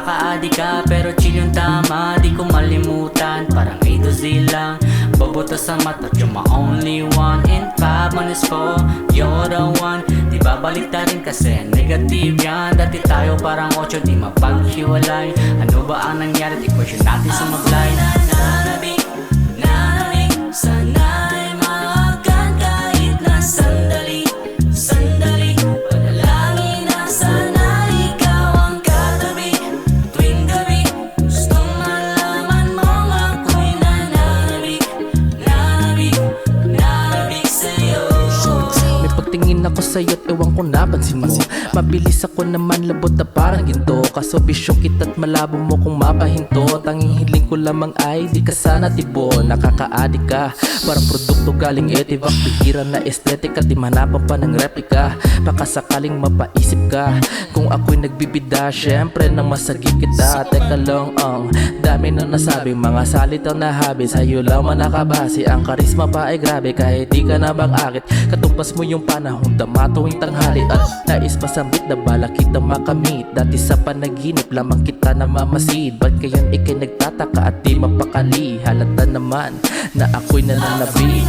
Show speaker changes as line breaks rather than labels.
Nakaka-addict ka pero chill yung tama, di ko malimutan. Parang A to Z lang, boboto sa mata, you're my only one. In 5 minutes 4, you're the one. Di babalik ta rin kasi negative yan. Dati tayo parang 8, di mapaghiwalay. Ano ba ang nangyari? Di question natin sumablay. Nananabik, nananabik, sana'y maakan kahit na sandali, sandali. Panalangin na sana ikaw ang katabi tuwing gabi. Gustong malaman mong ako'y nananabik, nananabik, nananabik sa'yo.
May pagtingin ako sa'yo't ewan ko napansin mo. Mabilis ako naman labot na parang ginto. Kaso bisyo kita't malabo mo kung mapahinto. Tanging hiling ko lamang ay di ka sana tibo. Nakaka-addict ka, parang produkto galing Etivak. Bihira na estetika, di manapan pa ng replika. Baka sakaling mapaisip ka kung ako'y nagbibida, syempre nang masagip kita. Teka lang, dami na nasabing mga salitang nahabi. Sa'yo lang man nakabase, ang karisma pa ay grabe. Kahit di ka na bang-akit, katupas mo yung panahon dama tuwing tanghali. At nais masambit na bala kita makamit. Dati sa panaginip lamang kita na mamasid. Ba't kayon ikay nagtataka at di mapakali? Halata naman na ako'y nananabi.